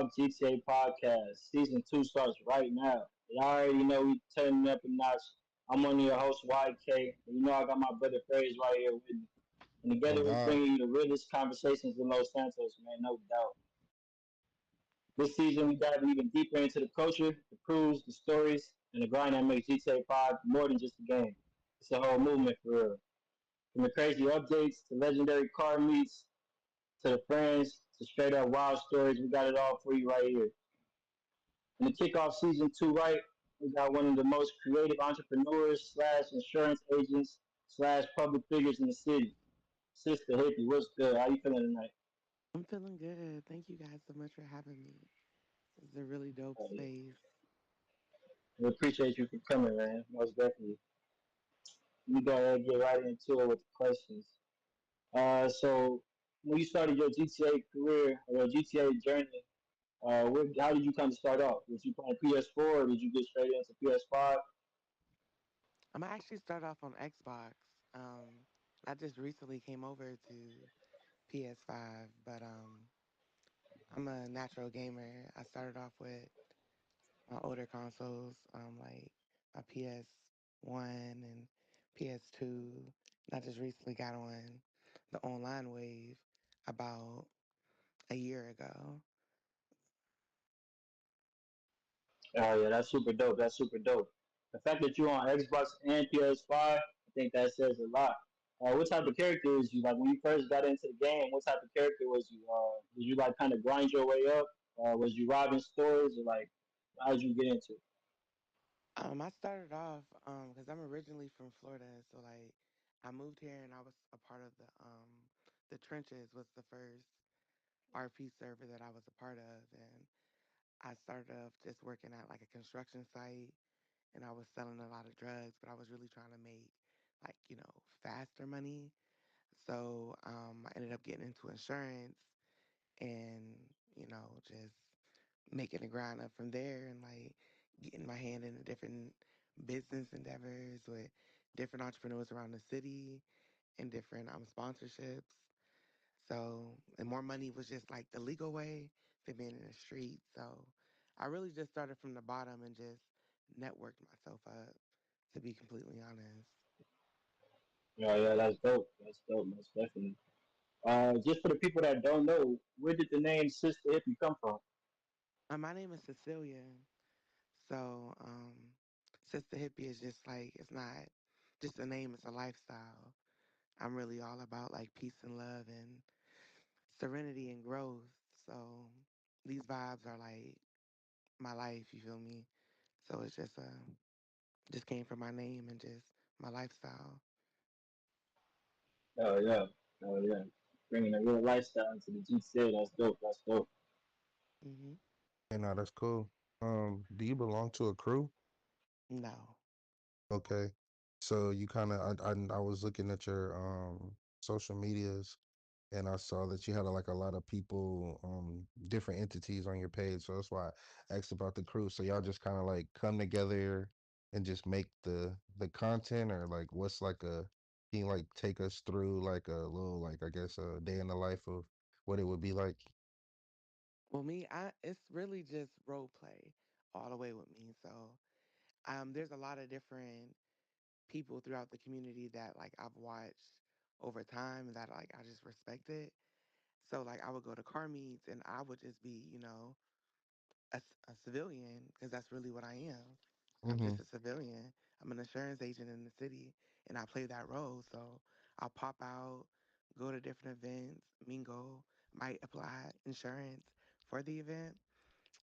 Talk GTA podcast. Season 2 starts right now. Y'all already know we turning up a notch. I'm one of your hosts, YK. And you know I got my brother Fraze right here with me. And Oh together we're God. bringing you the realest conversations in Los Santos, man, no doubt. This season we dive even deeper into the culture, the crews, the stories, and the grind that makes GTA 5 more than just a game. It's a whole movement for real. From the crazy updates to legendary car meets to the friends to straight up wild stories, we got it all for you right here. And to kick off season 2 right, we got one of the most creative entrepreneurs slash insurance agents slash public figures in the city. Sister Hippie, what's good? How you feeling tonight? I'm feeling good. Thank you guys so much for having me. This is a really dope Yeah. space. We appreciate you for coming, man. Most definitely. We gotta get right into it with the questions. So when you started your GTA career or your GTA journey, how did you kind of start off? Was you playing PS4 or did you get straight into PS5? I'm gonna actually start off on Xbox. I just recently came over to PS5, but I'm a natural gamer. I started off with my older consoles, like my PS1 and PS2. And I just recently got on the online wave about a year ago. Oh yeah, that's super dope. That's super dope. The fact that you're on Xbox and PS5, I think that says a lot. What type of character is you like when you first got into the game? What type of character was you? Did you like kind of grind your way up? Was you robbing stores or like how did you get into it? I started off because I'm originally from Florida, so like I moved here and I was a part of the trenches was the first RP server that I was a part of, and I started off just working at like a construction site, and I was selling a lot of drugs, but I was really trying to make like faster money. So I ended up getting into insurance, and just making the grind up from there and like getting my hand into different business endeavors with different entrepreneurs around the city and different sponsorships. So, and more money was just like the legal way than being in the street. So, I really just started from the bottom and just networked myself up, to be completely honest. Yeah, yeah, that's dope. That's dope, most definitely. Just for the people that don't know, where did the name Sister Hippie come from? My name is Cecilia. So, Sister Hippie is just like, it's not just a name, it's a lifestyle. I'm really all about like peace and love and serenity and growth. So these vibes are like my life, you feel me? So it's just came from my name and just my lifestyle. Oh yeah, oh yeah. Bringing a real lifestyle into the GTA. That's dope. That's dope. Hmm. Hey, no, that's cool. Do you belong to a crew? No. Okay. So you kind of, I was looking at your social medias, and I saw that you had like a lot of people, different entities on your page. So that's why I asked about the crew. So y'all just kind of like come together and just make the content, or like what's like a, can you like take us through like a little, like I guess a day in the life of what it would be like? Well, me, I it's really just role play all the way with me. So, there's a lot of different people throughout the community that like I've watched over time that like I just respected. So like I would go to car meets and I would just be, a civilian because that's really what I am. I'm just Mm-hmm. a civilian. I'm an insurance agent in the city and I play that role. So I'll pop out, go to different events, mingle, might apply insurance for the event.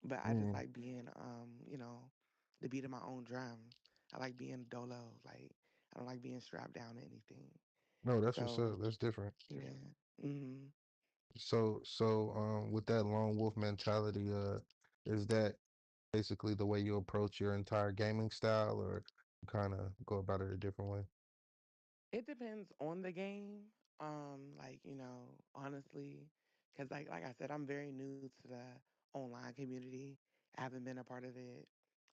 But I just Mm-hmm. like being, the beat of my own drum. I like being dolo. Like, I don't like being strapped down to anything. No, that's what's So, up. That's different. yeah. Hmm. So, with that lone wolf mentality, is that basically the way you approach your entire gaming style, or you kind of go about it a different way? It depends on the game. Like, honestly, because like I said, I'm very new to the online community. I haven't been a part of it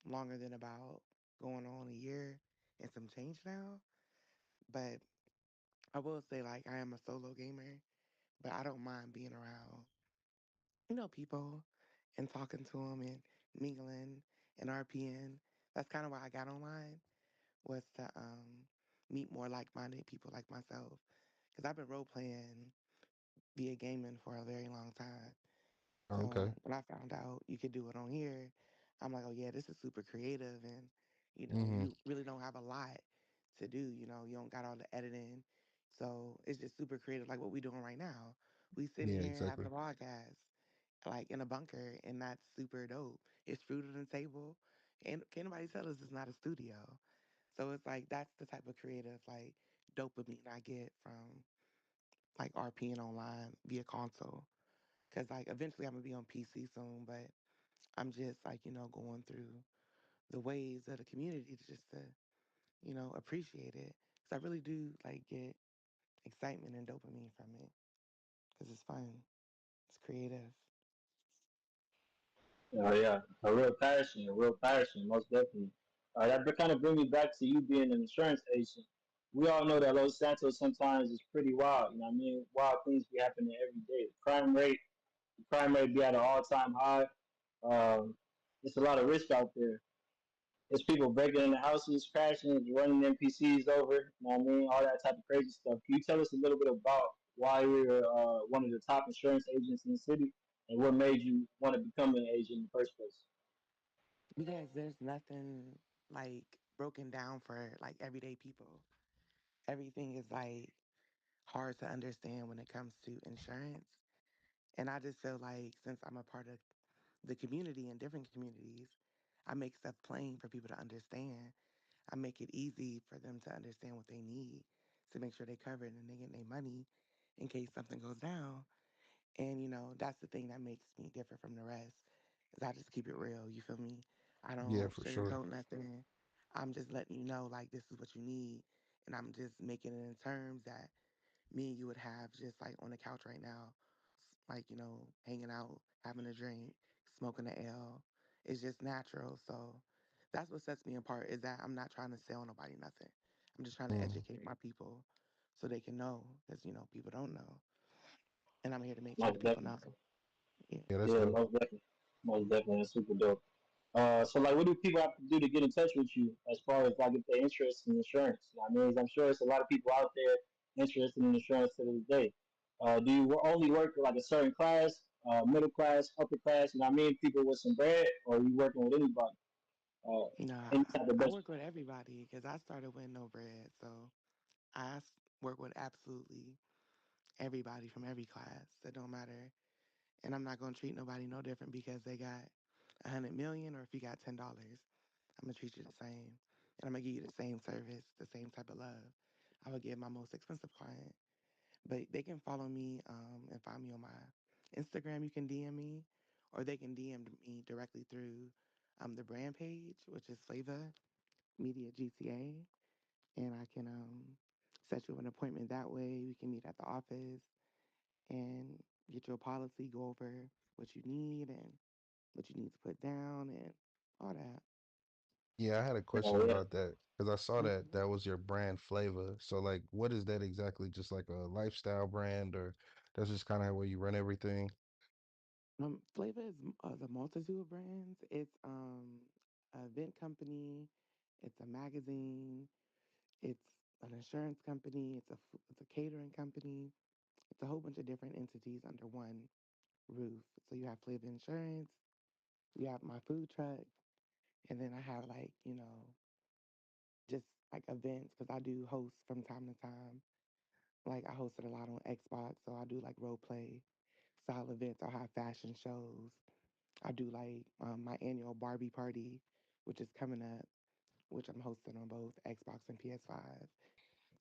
longer than about going on a year and some change now. But I will say like I am a solo gamer, but I don't mind being around, people and talking to them and mingling and RPing. That's kind of why I got online, was to meet more like-minded people like myself. Because I've been role playing via gaming for a very long time. So Okay. when I found out you could do it on here, I'm like, oh yeah, this is super creative, and Mm-hmm. you really don't have a lot to do. You don't got all the editing, so it's just super creative, like what we doing right now. We sitting Yeah, here having exactly. a podcast, like in a bunker, and that's super dope. It's fruit on the table, and can anybody tell us it's not a studio? So it's like that's the type of creative like dopamine I get from like RPing online via console. Cause like eventually I'm gonna be on PC soon, but I'm just like, going through the waves of the community to just to, appreciate it. Cause I really do like get excitement and dopamine from it. Cause it's fun. It's creative. Oh yeah, a real passion, most definitely. That kind of brings me back to you being an insurance agent. We all know that Los Santos sometimes is pretty wild. You know what I mean? Wild things be happening every day. The crime rate be at an all-time high. Um, it's a lot of risk out there. There's people breaking into houses, crashing, running NPCs over. You know what I mean? All that type of crazy stuff. Can you tell us a little bit about why you're one of the top insurance agents in the city and what made you want to become an agent in the first place? Because there's nothing like broken down for like everyday people. Everything is like hard to understand when it comes to insurance. And I just feel like since I'm a part of the community in different communities, I make stuff plain for people to understand. I make it easy for them to understand what they need to make sure they covered and they get their money in case something goes down. And that's the thing that makes me different from the rest. Is I just keep it real. You feel me? I Yeah, don't for sure. sugarcoat nothing. I'm just letting you know like this is what you need, and I'm just making it in terms that me and you would have just like on the couch right now, like, hanging out, having a drink, smoking the L. It's just natural. So that's what sets me apart is that I'm not trying to sell nobody nothing. I'm just trying to Mm. educate my people so they can know because, people don't know. And I'm here to make sure the Most people know. definitely. Yeah. Yeah, that's Yeah, dope. most definitely. Most definitely. That's super dope. So like, what do people have to do to get in touch with you as far as like if they're interested in insurance? I mean, I'm sure there's a lot of people out there interested in insurance to this day. Do you only work with like a certain class, middle class, upper class? You know what I mean? People with some bread, or are you working with anybody? Uh, Nah, any type of I budget? work with everybody because I started with no bread. So work with absolutely everybody from every class. It don't matter. And I'm not gonna treat nobody no different because they got 100 million or if you got $10. I'm gonna treat you the same. And I'm gonna give you the same service, the same type of love I would give my most expensive client. But they can follow me and find me on my Instagram. You can DM me, or they can DM me directly through the brand page, which is Flava Media GTA, and I can set you up an appointment that way. We can meet at the office and get your policy, go over what you need and what you need to put down and all that. Yeah, I had a question Oh yeah. about that because I saw that Mhm. that was your brand flavor. So, like, what is that exactly? Just like a lifestyle brand, or that's just kind of where you run everything? Flava is the multitude of brands. It's an event company, it's a magazine, it's an insurance company, it's a catering company. It's a whole bunch of different entities under one roof. So you have Flava Insurance, you have my food truck, and then I have like just like events because I do host from time to time. Like I hosted a lot on Xbox, so I do like role play style events. I'll have fashion shows. I do like my annual Barbie party, which is coming up, which I'm hosting on both Xbox and PS5.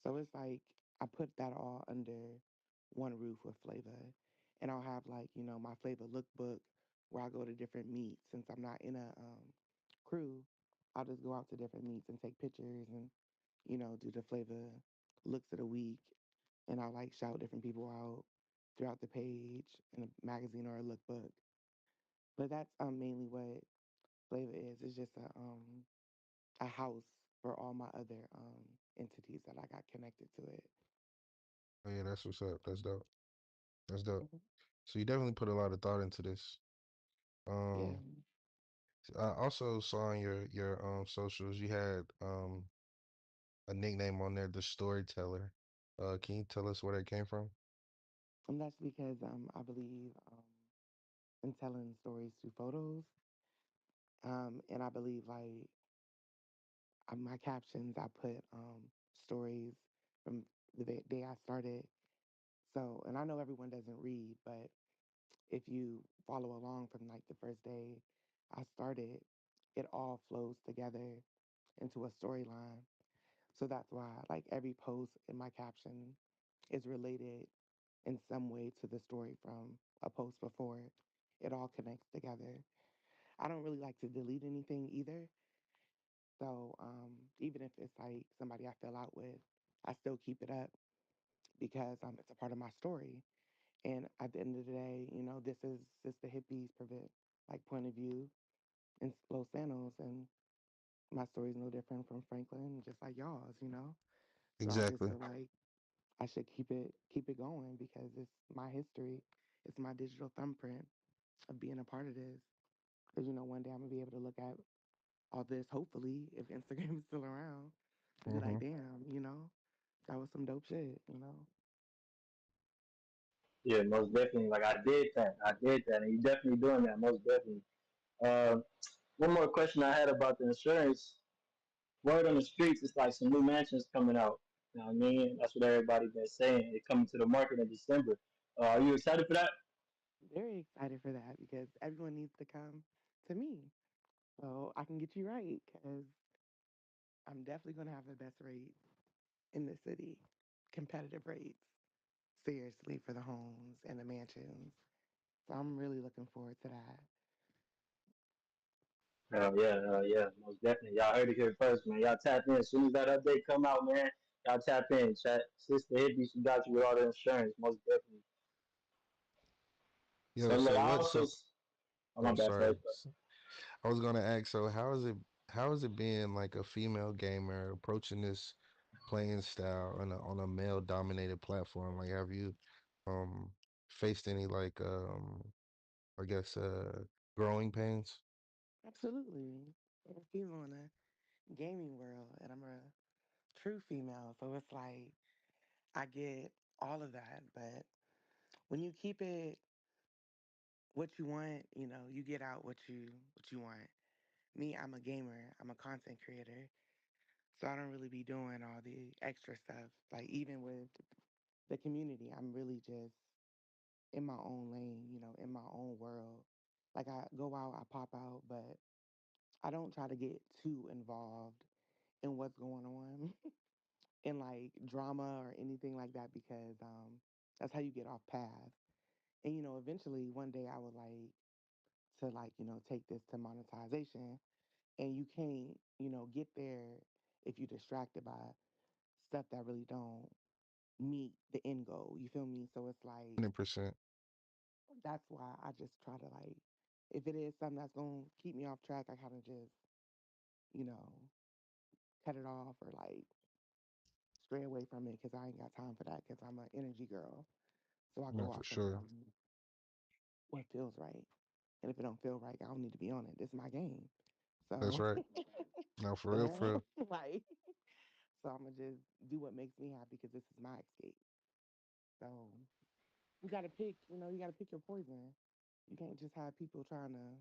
So it's like I put that all under one roof with Flava. And I'll have like, my Flava lookbook where I go to different meets. Since I'm not in a crew, I'll just go out to different meets and take pictures and, do the Flava looks of the week. And I'll like shout different people out throughout the page in a magazine or a lookbook. But that's mainly what Flava is. It's just a house for all my other entities that I got connected to it. Oh, yeah, that's what's up. That's dope. That's dope. Mhm. So you definitely put a lot of thought into this. Yeah, Um, I also saw on your socials you had a nickname on there, the storyteller. Can you tell us where that came from? and that's because I believe in telling stories through photos. And I believe like my captions, I put stories from the day I started. So, and I know everyone doesn't read, but if you follow along from like the first day I started, it all flows together into a storyline. So that's why like every post in my caption is related in some way to the story from a post before it. It all connects together. I don't really like to delete anything either. So even if it's like somebody I fell out with, I still keep it up because it's a part of my story. And at the end of the day, this is just the hippies prevent like point of view in Los Santos, and my story is no different from Franklin, just like y'all's. So I just Exactly. feel like I should keep it going because it's my history. It's my digital thumbprint of being a part of this. Because one day I'm gonna be able to look at all this, hopefully, if Instagram is still around, and be Mm-hmm. like, damn, that was some dope shit. Yeah, most definitely. Like I did that. I did that, and you definitely doing that. Most definitely. Uh, one more question I had about the insurance. Word on the streets, it's like some new mansions coming out. You know what I mean? That's what everybody been saying. They coming to the market in December. Are you excited for that? Very excited for that because everyone needs to come to me so I can get you right because I'm definitely gonna have the best rates in the city, competitive rates, seriously, for the homes and the mansions. So I'm really looking forward to that. Hell yeah, most definitely. Y'all heard it here first, man. Y'all tap in as soon as that update come out, man. Y'all tap in, chat. Sister Hippie, she got you with all the insurance, most definitely. Yo, So look, so I what? also, So, oh my oh, bad, sorry. sorry. I was gonna ask, so how is it being like a female gamer approaching this playing style on a male dominated platform? Like, have you um faced any like I guess growing pains? Absolutely. I'm a female in a gaming world, and I'm a true female. So it's like I get all of that, but when you keep it what you want, you get out what you want. Me, I'm a gamer. I'm a content creator. So I don't really be doing all the extra stuff. Like even with the community, I'm really just in my own lane, in my own world. Like I go out, I pop out, but I don't try to get too involved in what's going on in like drama or anything like that because that's how you get off path. And eventually one day I would like to like, take this to monetization and you can't, get there if you're distracted by stuff that really don't meet the end goal. You feel me? So it's like 100%. that's why I just try to like if it is something that's gonna keep me off track, I kind of just, you know, cut it off or like stray away from it because I ain't got time for that because I'm an energy girl. So I No, go for off of sure. what feels right. And if it don't feel right, I don't need to be on it. This is my game. That's So right. No, for the real, for hell? real. Like so I'm gonna just do what makes me happy because this is my escape. So you gotta pick, you gotta pick your poison. You can't just have people trying to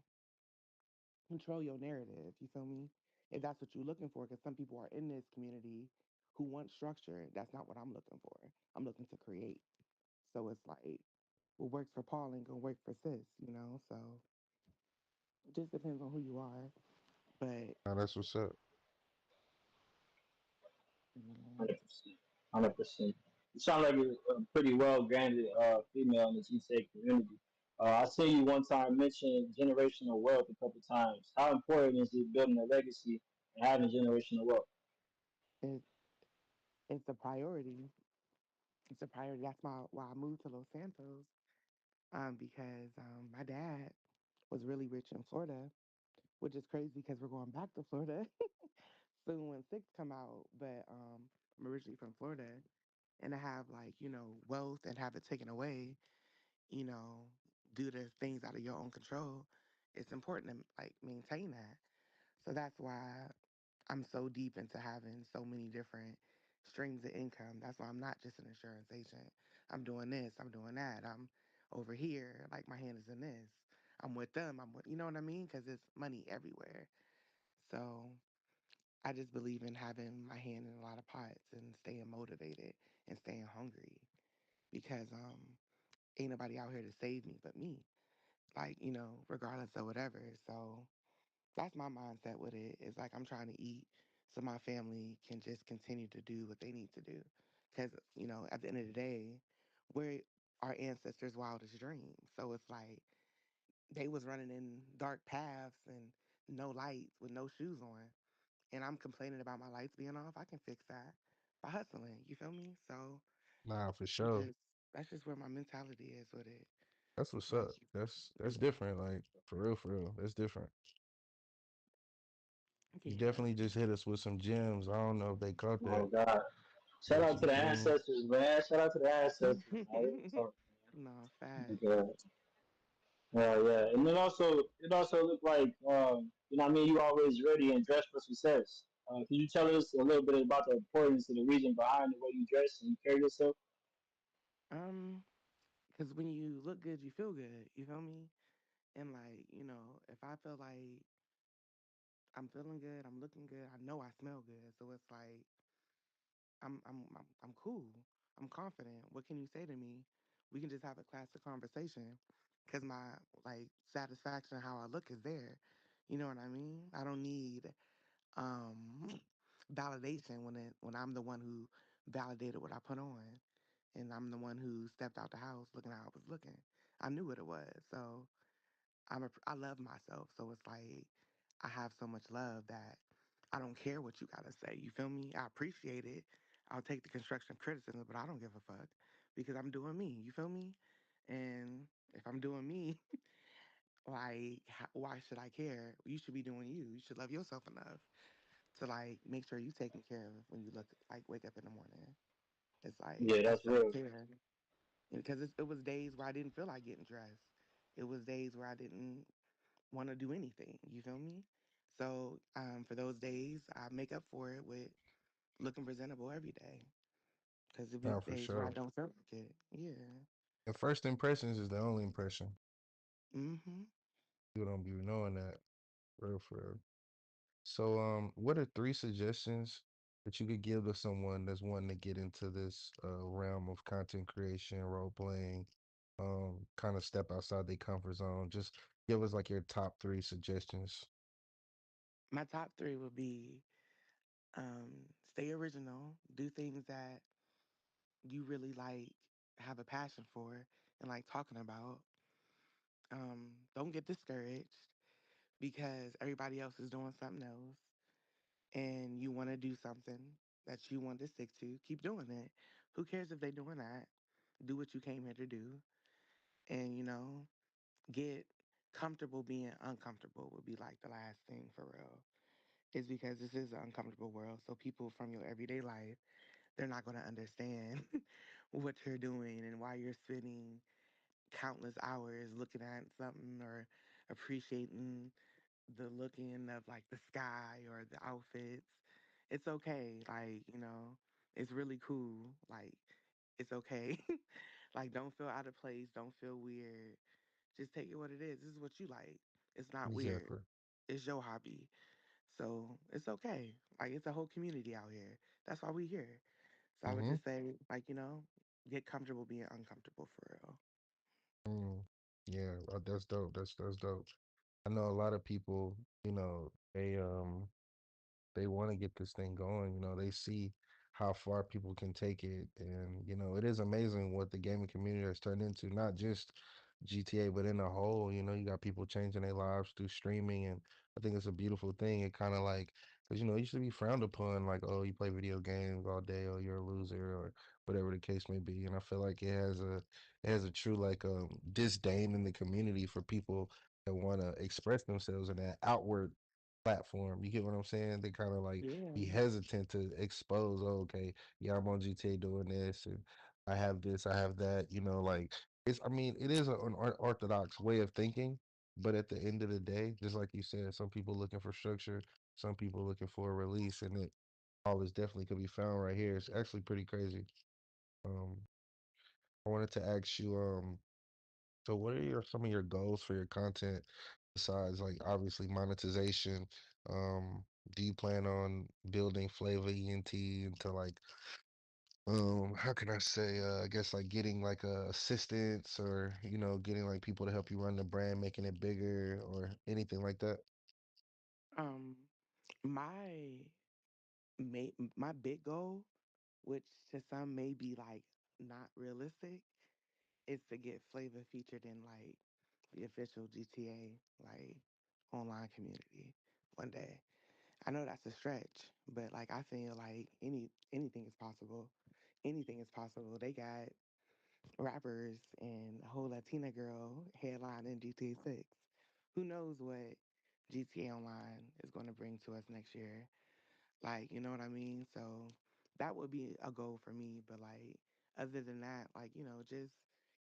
control your narrative. You feel me? If that's what you're looking for, because some people are in this community who want structure. That's not what I'm looking for. I'm looking to create. So it's like what works for Paul ain't gonna work for sis. So it just depends on who you are. But No, that's what's up. 100%. 100%. You sound like a pretty well grounded female in the GTA community. I seen you one time mention generational wealth a couple times. How important is it building a legacy and having generational wealth? it, it's a priority. It's a priority. That's why I moved to Los Santos. Because my dad was really rich in Florida, which is crazy because we're going back to Florida soon when six come out. But I'm originally from Florida, and to have like wealth and have it taken away, you know, due to things out of your own control, it's important to like maintain that. So that's why I'm so deep into having so many different streams of income. That's why I'm not just an insurance agent. I'm doing this, I'm doing that. I'm over here, like my hand is in this. I'm with them. I'm with, you know what I mean? Because it's money everywhere. So I just believe in having my hand in a lot of pots and staying motivated and staying hungry because ain't nobody out here to save me but me. Like, regardless of whatever. So that's my mindset with it. It's like I'm trying to eat so my family can just continue to do what they need to do. Because, at the end of the day, we're our ancestors' wildest dreams. So it's like they was running in dark paths and no lights with no shoes on. And I'm complaining about my lights being off. I can fix that by hustling. You feel me? So Nah, for I'm sure. just that's just where my mentality is with it. That's what's Like, up. That's different. Like for real, for real. That's different. You yeah. definitely just hit us with some gems. I don't know if they caught Oh that, God. Shout but out you to the feel me? ancestors, man. Shout out to the ancestors, man. Real talk, No, man. facts. Okay. Yeah. And then also, it also looked like, you know what I mean, you always ready and dressed for success. Can you tell us a little bit about the importance of the reason behind the way you dress and you carry yourself? Um, because when you look good, you feel good. You feel me? And like, if I feel like I'm feeling good, I'm looking good, I know I smell good. So it's like I'm cool. I'm confident. What can you say to me? We can just have a classic conversation because my like satisfaction how I look is there. You know what I mean? I don't need um validation when I'm the one who validated what I put on and I'm the one who stepped out the house looking how I was looking. I knew what it was. So I love myself. So it's like I have so much love that I don't care what you gotta say. You feel me? I appreciate it. I'll take the construction criticism, but I don't give a fuck because I'm doing me. You feel me? And if I'm doing me, like, why should I care? You should be doing you. You should love yourself enough to like make sure you taken care of when you look like wake up in the morning. It's like Yeah, that's that's self real. care because it was days where I didn't feel like getting dressed. It was days where I didn't want to do anything. You feel me? So for those days, I make up for it with looking presentable every day. Because it be nah, for days where I sure. don't feel like it. Yeah. And first impressions is the only impression. Mm-hmm. People don't be knowing that. Real for real. So, what are three suggestions that you could give to someone that's wanting to get into this realm of content creation, role playing, kind of step outside their comfort zone? Just give us like your top three suggestions. My top three would be stay original, do things that you really like, have a passion for, and like talking about. Don't get discouraged because everybody else is doing something else and you want to do something that you want to stick to. Keep doing it. Who cares if they're doing that? Do what you came here to do. And, get comfortable being uncomfortable would be like the last thing for real. Is because this is an uncomfortable world. So people from your everyday life, they're not going to understand what you're doing and why you're spending countless hours looking at something or appreciating the looking of like the sky or the outfits. It's okay. Like, it's really cool. Like, it's okay. Like, don't feel out of place. Don't feel weird. Just take it what it is. This is what you like. It's not weird. Exactly. It's your hobby. So it's okay. Like, it's a whole community out here. That's why we here. So I would Mm-hmm. just say, like, get comfortable being uncomfortable for real. Mm. Yeah, that's dope. That's dope. I know a lot of people, they want to get this thing going. They see how far people can take it, and it is amazing what the gaming community has turned into. Not just GTA, but in the whole. You got people changing their lives through streaming, and I think it's a beautiful thing. It kind of like because it used to be frowned upon, like, oh, you play video games all day, or you're a loser, or whatever the case may be. And I feel like it has a true like disdain in the community for people that want to express themselves in that outward platform. You get what I'm saying? They kind of like Yeah. be hesitant to expose, oh, okay, yeah, I'm on GTA doing this and I have this, I have that, like it is an orthodox way of thinking, But at the end of the day, just like you said, some people looking for structure, some people looking for a release, and it all is definitely could be found right here. It's actually pretty crazy. Um, I wanted to ask you, so what are some of your goals for your content besides like obviously monetization? Um, do you plan on building Flavor ENT into like how can I say I guess like getting like assistants or getting like people to help you run the brand, making it bigger or anything like that? Um, my my big goal, which to some may be like not realistic, is to get Flavor featured in like the official GTA like online community one day. I know that's a stretch, but like I feel like anything is possible. Anything is possible. They got rappers and a whole Latina girl headline in GTA 6. Who knows what GTA Online is going to bring to us next year? Like, you know what I mean? So that would be a goal for me. But like, other than that, like, just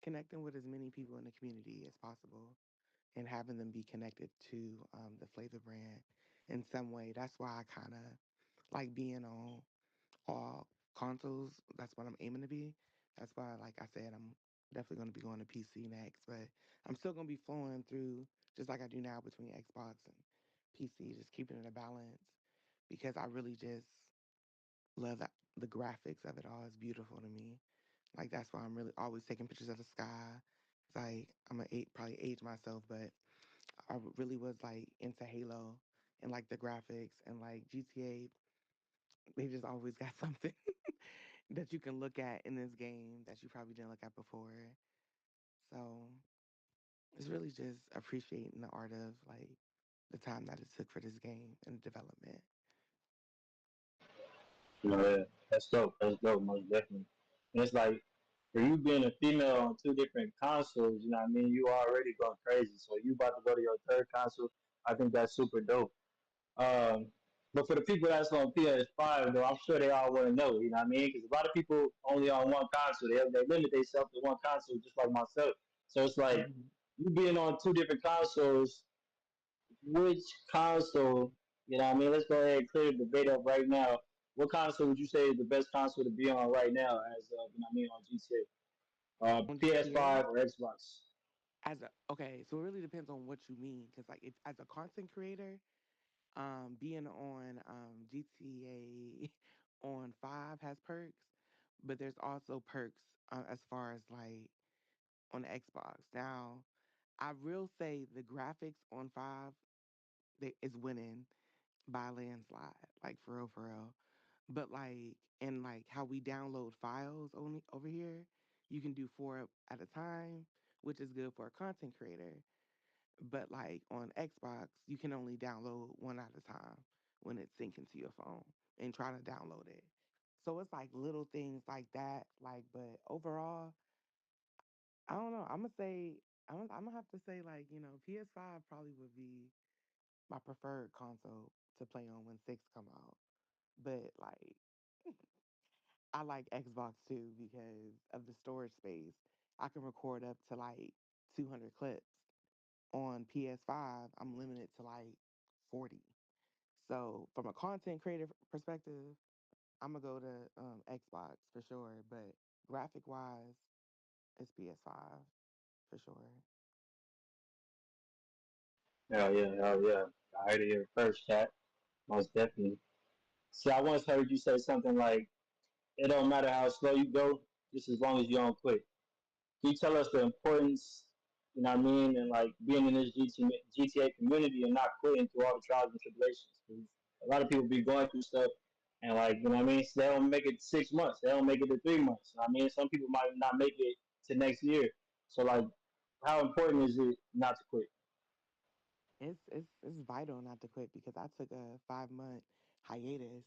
connecting with as many people in the community as possible and having them be connected to the Flavor brand in some way. That's why I kind of like being on all consoles. That's what I'm aiming to be. That's why, like I said, I'm definitely going to be going to PC next, but I'm still going to be flowing through just like I do now between Xbox and PC, just keeping it a balance because I really just love the graphics of it all. It's beautiful to me. Like that's why I'm really always taking pictures of the sky. It's like I'm gonna probably age myself, but really was like into Halo and like the graphics and like GTA. They just always got something that you can look at in this game that you probably didn't look at before. So it's really just appreciating the art of like the time that it took for this game and development. Yeah, that's dope. That's dope, most definitely. And it's like for you being a female on two different consoles, you know what I mean? You already going crazy. So you about to go to your third console. I think that's super dope. Um, but for the people that's on PS5, though, I'm sure they all want to know, you know what I mean? Because a lot of people only on one console. They limit themselves to one console, just like myself. So it's like Hmm. you being on two different consoles, which console, you know what I mean? Let's go ahead and clear the debate up right now. What console would you say is the best console to be on right now as, you know what I mean, on GTA? On GTA, PS5 or Xbox? okay, so it really depends on what you mean. Because like if as a content creator, being on GTA on 5 has perks, but there's also perks as far as like on the Xbox. Now, I will say the graphics on 5 is winning by a landslide, like for real. But like and like how we download files only over here, you can do four at a time, which is good for a content creator. But like on Xbox, you can only download one at a time when it's syncing to your phone and try to download it. So it's like little things like that. Like, but overall, I don't know. I'm gonna say I'm gonna have to say like PS5 probably would be my preferred console to play on when six come out. But like I like Xbox too because of the storage space. I can record up to like 200 clips. On PS5, I'm limited to like 40. So from a content creator perspective, I'm gonna go to Xbox for sure. But graphic wise, it's PS5 for sure. Hell yeah, hell yeah. I heard it here first, chat. Most definitely. See, I once heard you say something like, it don't matter how slow you go, just as long as you don't quit. Can you tell us the importance, you know what I mean, and like being in this GTA community and not quitting through all the trials and tribulations? 'Cause a lot of people be going through stuff and like, you know what I mean, so they don't make it 6 months, they don't make it to 3 months. I mean, some people might not make it to next year. So like, how important is it not to quit? It's vital not to quit because I took a 5 month hiatus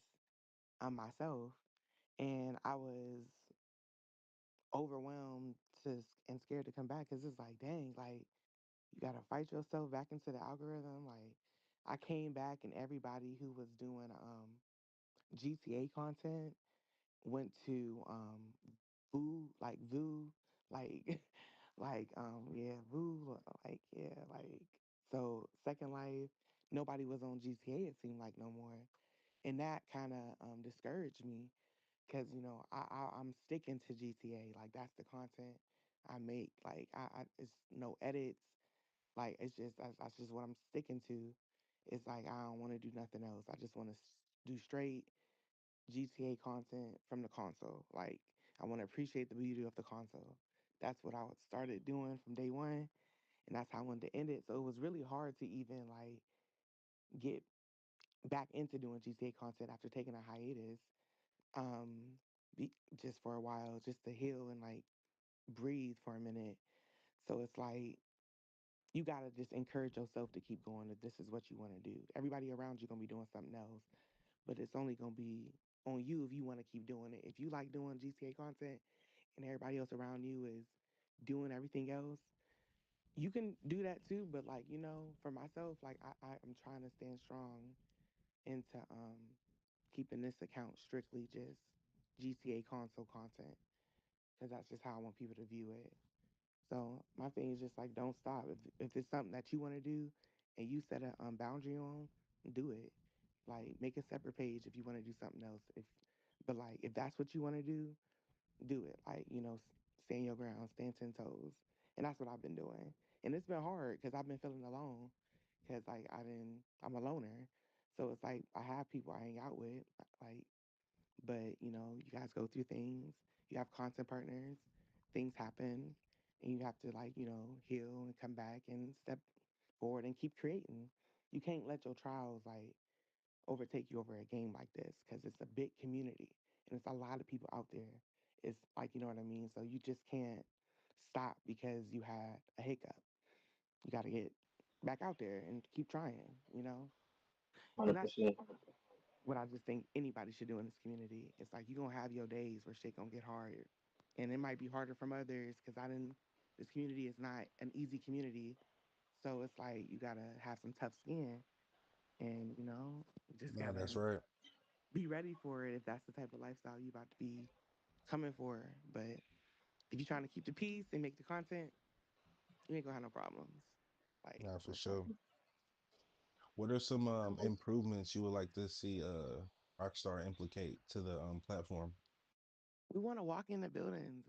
on myself, and I was overwhelmed and scared to come back because it's like, dang, like you gotta fight yourself back into the algorithm. Like I came back and everybody who was doing GTA content went to Voo, like like yeah, Voo, like yeah, like So Second Life, nobody was on GTA. It seemed like no more, and that kind of discouraged me because I'm sticking to GTA. Like that's the content I make. Like it's no edits. Like it's just that's just what I'm sticking to. It's like I don't want to do nothing else. I just want to do straight GTA content from the console. Like I want to appreciate the beauty of the console. That's what I started doing from day one, and that's how I wanted to end it. So it was really hard to even like get back into doing GTA content after taking a hiatus, um, be, just for a while, just to heal and like breathe for a minute. So it's like you gotta just encourage yourself to keep going. If this is what you want to do, everybody around you gonna be doing something else, but it's only gonna be on you if you want to keep doing it. If you like doing GTA content and everybody else around you is doing everything else, you can do that too. But like for myself, like I'm trying to stand strong into keeping this account strictly just GTA console content because that's just how I want people to view it. So my thing is just like don't stop. If it's something that you want to do and you set a boundary on, do it. Like make a separate page if you want to do something else. But like if that's what you want to do it. Like stand your ground, stand 10 toes, and that's what I've been doing. And it's been hard because I've been feeling alone because like I'm a loner. So it's like I have people I hang out with, like, but you guys go through things. You have content partners, things happen, and you have to like heal and come back and step forward and keep creating. You can't let your trials like overtake you over a game like this because it's a big community and it's a lot of people out there. It's like you know what I mean. So you just can't stop because you had a hiccup. You got to get back out there and keep trying. And that's 100%. what I just think anybody should do in this community. It's like you're gonna have your days where shit gonna get hard. And it might be harder from others because I didn't this community is not an easy community. So it's like you gotta have some tough skin and you just No, that's gotta right. be ready for it if that's the type of lifestyle you about to be coming for. But if you're trying to keep the peace and make the content, you ain't gonna have no problems. Like No, for real talk. sure. What are some improvements you would like to see Rockstar implicate to the platform? We want to walk in the buildings.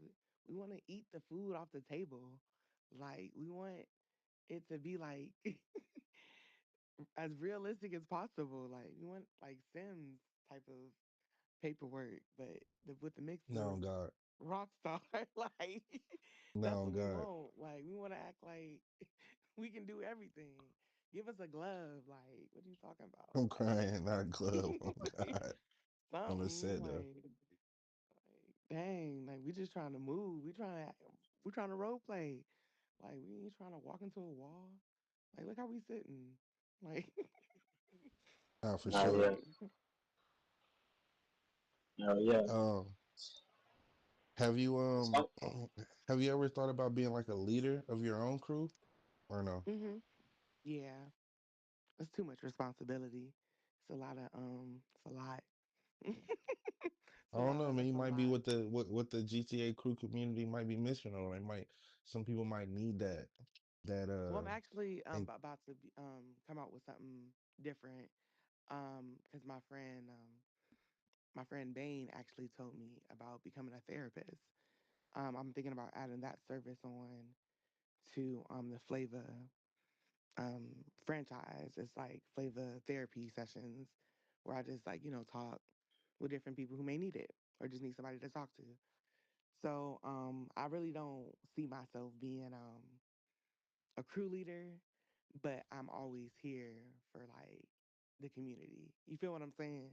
We want to eat the food off the table. Like we want it to be like as realistic as possible. Like we want like Sims type of paperwork, but with the mix No, of God. Rockstar. Like that's No, what we God. want. Like we want to act like we can do everything. Give us a glove. Like what are you talking about? I'm Like, crying, not glove. Oh like God. On the something set though. like dang. Like we just trying to move. We trying to role play. Like we ain't trying to walk into a wall. Like look how we sitting. Like No, for Nah, sure. yeah. like No, yeah. Um, have you So, have you ever thought about being like a leader of your own crew or no? yeah. It's too much responsibility. It's a lot of it's a lot. It's I a don't lot know, of man. that's You a might be lot. what the GTA crew community might be missing, or they might some people might need that Well, I'm actually and about to come out with something different. Because my friend Bain actually told me about becoming a therapist. I'm thinking about adding that service on to the Flava um franchise. It's like Flava therapy sessions where I just like talk with different people who may need it or just need somebody to talk to. So I really don't see myself being a crew leader, but I'm always here for like the community. You feel what I'm saying?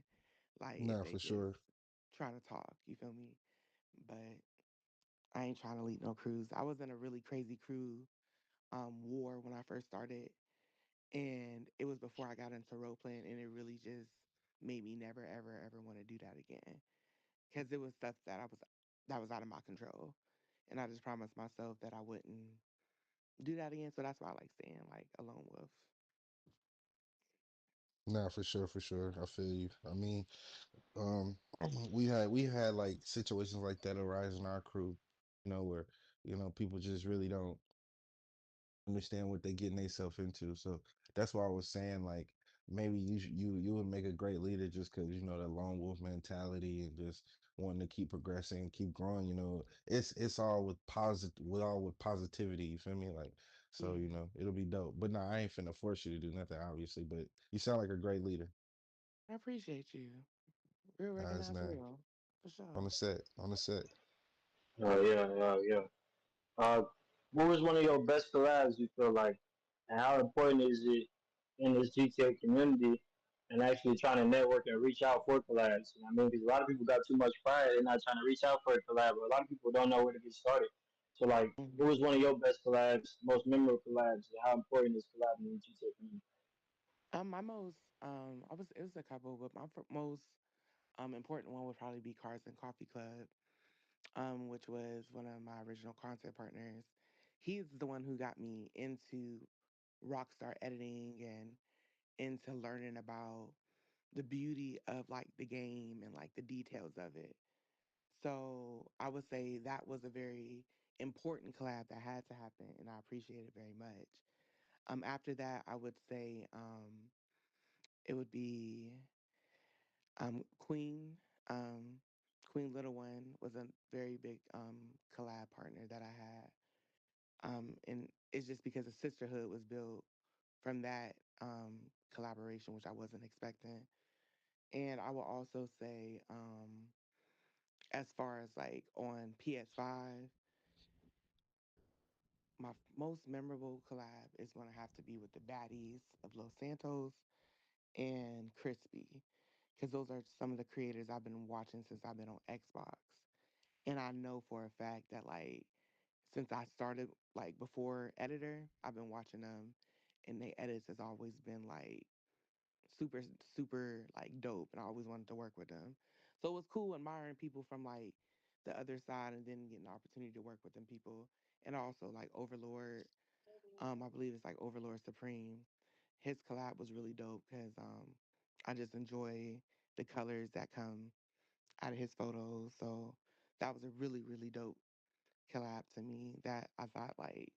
Like if nah, they for just sure. trying to talk, you feel me? But I ain't trying to lead no crews. I was in a really crazy crew war when I first started, and it was before I got into role playing, and it really just made me never ever ever want to do that again because it was stuff that was out of my control, and I just promised myself that I wouldn't do that again. So that's why I like staying like a lone wolf. Nah, for sure, for sure. I feel you. I mean, um, we had like situations like that arise in our crew, where people just really don't. understand what they're getting themselves into. So that's why I was saying like maybe you would make a great leader just because you know that lone wolf mentality and just wanting to keep progressing, keep growing. You know, it's all with positivity. You feel me? Like so, Yeah, you know, it'll be dope. But nah, I ain't finna force you to do nothing, obviously. But you sound like a great leader. I appreciate you. Real It's recognize not real, for on sure. the set, on the set. Oh yeah, yeah, yeah. Uh, what was one of your best collabs you feel like, and how important is it in this GTA community and actually trying to network and reach out for collabs? You know what I mean, because a lot of people got too much pride, they're not trying to reach out for a collab, but a lot of people don't know where to get started. So, like, what Mhm. was one of your best collabs, most memorable collabs, and how important is collabing in the GTA community? My most, I was it was a couple, but my most important one would probably be Cars and Coffee Club, which was one of my original content partners. He's the one who got me into Rockstar editing and into learning about the beauty of like the game and like the details of it. So I would say that was a very important collab that had to happen, and I appreciate it very much. After that, I would say it would be Queen. Um, Queen Little One was a very big collab partner that I had. And it's just because a sisterhood was built from that collaboration, which I wasn't expecting. And I will also say, as far as like on PS5, my most memorable collab is going to have to be with the Baddies of Los Santos and Crispy, because those are some of the creators I've been watching since I've been on Xbox. And I know for a fact that like since I started like before editor, I've been watching them, and they edits has always been like super super like dope, and I always wanted to work with them. So it was cool admiring people from like the other side, and then getting the opportunity to work with them people, and also like Overlord. I believe it's like Overlord Supreme. His collab was really dope because I just enjoy the colors that come out of his photos. So that was a really really dope collab to me that I thought like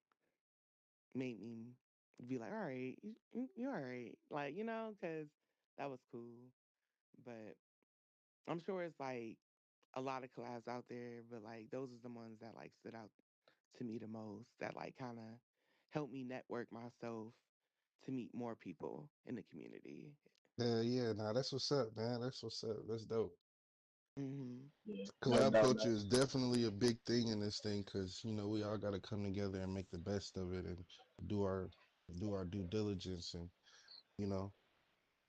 made me be like, all right, you all right, like because that was cool. But I'm sure it's like a lot of collabs out there, but like those are the ones that like stood out to me the most. That like kind of helped me network myself to meet more people in the community. Yeah, yeah, nah, that's what's up, man. That's what's up. That's dope. Hmm. Yeah, no Collab doubt, culture no. is definitely a big thing in this thing because you know we all got to come together and make the best of it and do our do our due diligence and you know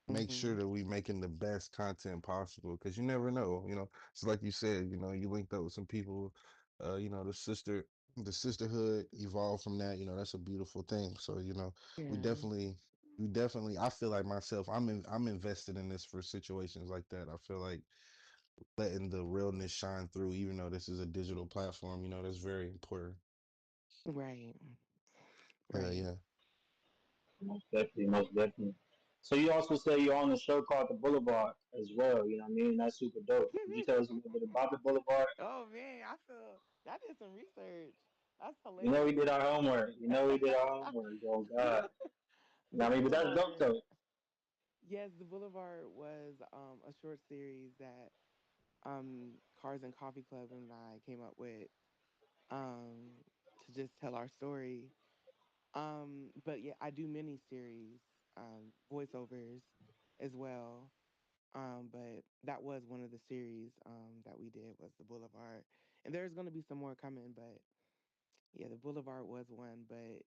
make sure Hmm. that we making the best content possible because you never know, you know. It's like you said, you know, you linked up with some people, you know, the sisterhood evolved from that. You know, that's a beautiful thing. So you know, we Yeah. definitely. We definitely, I feel like myself, I'm invested in this for situations like that. I feel like letting the realness shine through, even though this is a digital platform, you know, that's very important. Right. Right. Yeah. Most definitely, most definitely. So you also say you're on a show called The Boulevard as well. You know what I mean? That's super dope. Could you tell us a little bit about The Boulevard? Oh man, I feel I did some research. That's You know we did hilarious. our homework. You know we did our homework. Oh God. You know The what I mean? But that's dope Boulevard. though. Yes, the Boulevard was a short series that Cars and Coffee Club and I came up with um, to just tell our story. But yeah, I do mini series, voiceovers as well. But that was one of the series that we did was the Boulevard, and there's going to be some more coming. But yeah, the Boulevard was one, but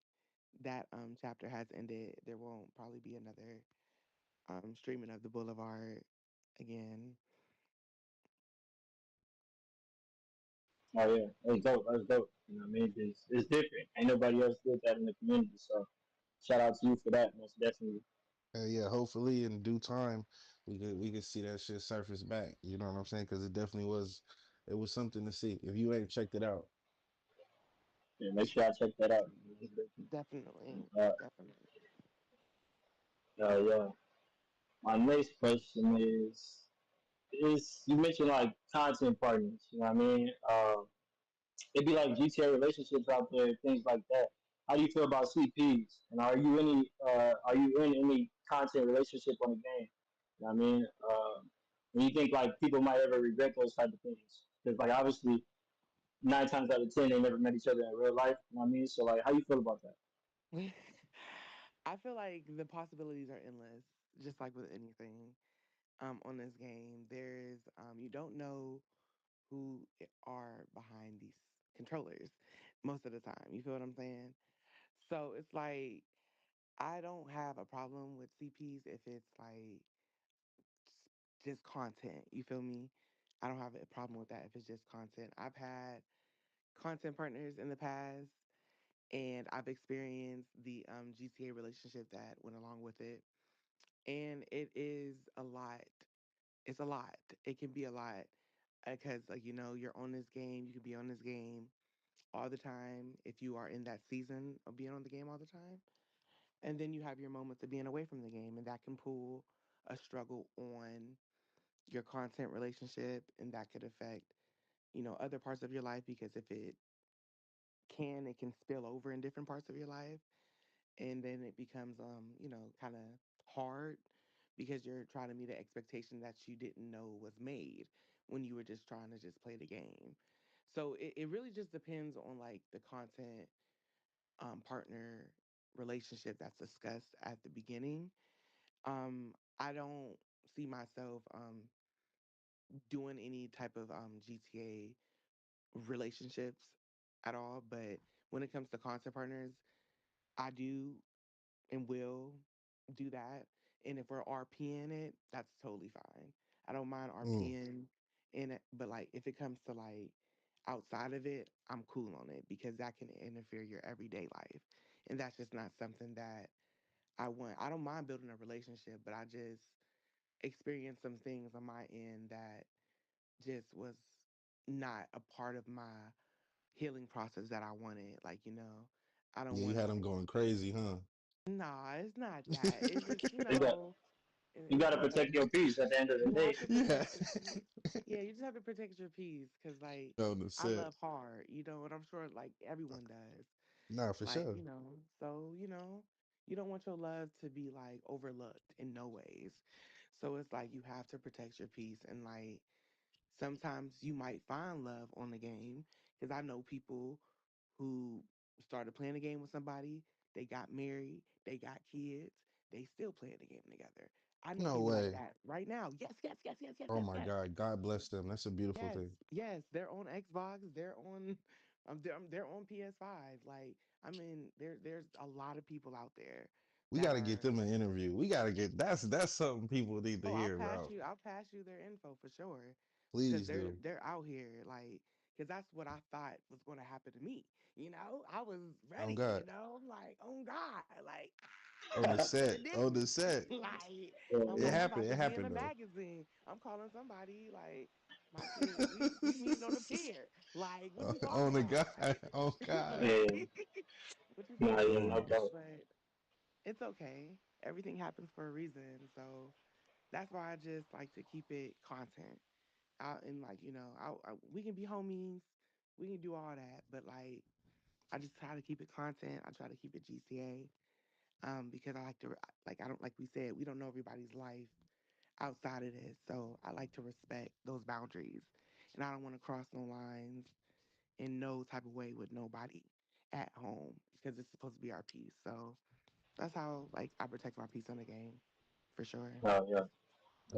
that chapter has ended. There won't probably be another streaming of the Boulevard again. Oh yeah, that's dope. That's dope. You know what I mean? It's different. Ain't nobody else did that in the community. So shout out to you for that. Most definitely. Yeah, hopefully in due time we could see that shit surface back. You know what I'm saying? Because it was something to see. If you ain't checked it out, Yeah, make sure I check that out. Most definitely. Definitely, definitely. Yeah. My next question is you mentioned like content partners. You know what I mean? It'd be like GTA relationships out there, things like that. how do you feel about CPs? And are you in any content relationship on the game? You know what I mean? And you think like people might ever regret those type of things? Because like obviously 9 times out of 10 they never met each other in real life. You know what I mean? So like, how you feel about that? I feel like the possibilities are endless, just like with anything on this game. You don't know are behind these controllers most of the time. You feel what I'm saying? So it's like I don't have a problem with CPs if it's like s- just content. You feel me? I don't have a problem with that if it's just content. I've had content partners in the past, and I've experienced the GTA relationship that went along with it. And it is a lot. It's a lot. It can be a lot because, like, you're on this game. You can be on this game all the time if you are in that season of being on the game all the time. And then you have your moments of being away from the game, and that can pull a struggle on your content relationship, and that could affect, other parts of your life because if it can spill over in different parts of your life. And then it becomes, kind of hard because you're trying to meet an expectation that you didn't know was made when you were just trying to just play the game. So it really just depends on like the content partner relationship that's discussed at the beginning. I don't see myself doing any type of GTA relationships at all. But when it comes to content partners, I do and will do that. And if we're RPing it, that's totally fine. I don't mind Mm. RPing in it, but like if it comes to like outside of it, I'm cool on it because that can interfere your everyday life. And that's just not something that I want. I don't mind building a relationship, but I just experienced some things on my end that just was not a part of my healing process that I wanted. Like, I don't Yeah, you want to had them like, going crazy, huh? nah, it's not that. It's just, You got you it's got to just protect like your peace at the end of the you day. have to Yeah. protect your peace. Yeah, you just have to protect your peace because, like, On the I set. love hard, and I'm sure like everyone does. Nah, for Like, sure. so you don't want your love to be like overlooked in no ways. So it's like you have to protect your peace and like sometimes you might find love on the game because I know people who started playing the game with somebody, they got married, they got kids, they still playing the game together. I know No people like way. that right now. Yes, yes, yes, yes, yes, Oh yes, my yes. God. God bless them. That's a beautiful Yes, thing. yes, they're on Xbox. They're on, they're on PS5. Like, I mean, there's a lot of people out there We that got to get are. them an interview. We got to get that's something people need to Oh, hear, bro. I'll pass you their info for sure, because Please they're do. they're out here like, because that's what I thought was going to happen to me. I was Oh ready. God. I'm like, oh God, like, On the but it set. On didn't. the set. Like, Yeah, I'm It like, yeah. I'm happened. about It to be in a happened though. magazine. I'm calling somebody like my shit. We meeting on the pier. Like, what you talking On the about? God. Like, Oh God. Yeah. what you Nah, talking yeah, no about? Jeez. doubt. But it's okay. Everything happens for a reason. So that's why I just like to keep it content out and like we can be homies, we can do all that, but like I just try to keep it content. I try to keep it GCA, because I like to like I don't like we said we don't know everybody's life outside of this, so I like to respect those boundaries, and I don't want to cross no lines in no type of way with nobody at home because it's supposed to be our peace. So that's how like I protect my peace in the game for sure. Oh yeah,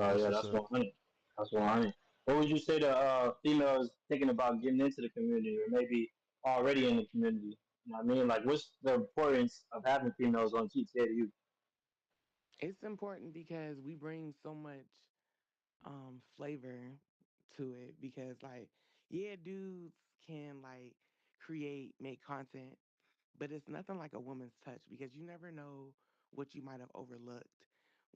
oh That's yeah, what's that's up. 100. That's 100. What would you say to females thinking about getting into the community or maybe already in the community? You know what I mean? Like, what's the importance of having females on GTA to you? It's important because we bring so much flavor to it because like yeah dudes can like make content, but it's nothing like a woman's touch because you never know what you might have overlooked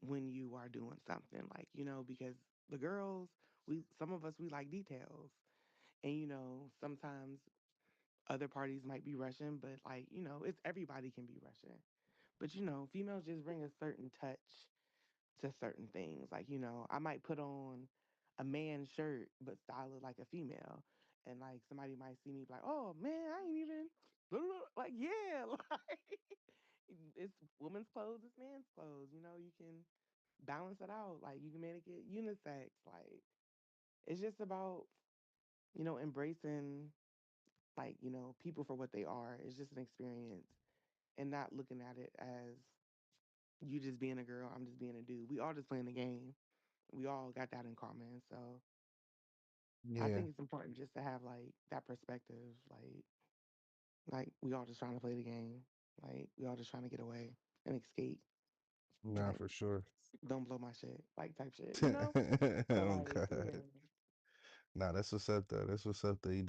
when you are doing something like because the girls, we some of us, we like details, and sometimes other parties might be rushing, but like it's everybody can be rushing, but females just bring a certain touch to certain things. Like, I might put on a man's shirt but style it like a female. And like somebody might see me like, oh man, I ain't even Like, yeah, like it's women's clothes, it's man's clothes. You can balance it out. Like, you can make it unisex. Like, it's just about, embracing, like, people for what they are. It's just an experience and not looking at it as you just being a girl, I'm just being a dude. We all just playing the game. We all got that in common. So I Yeah, think it's important just to have like that perspective. Like we all just trying to play the game. Like we all just trying to get away and escape. nah, Like for sure. don't blow my shit. Like type shit. So Oh like yeah. God. Nah, that's what's up though. That's what's up though. You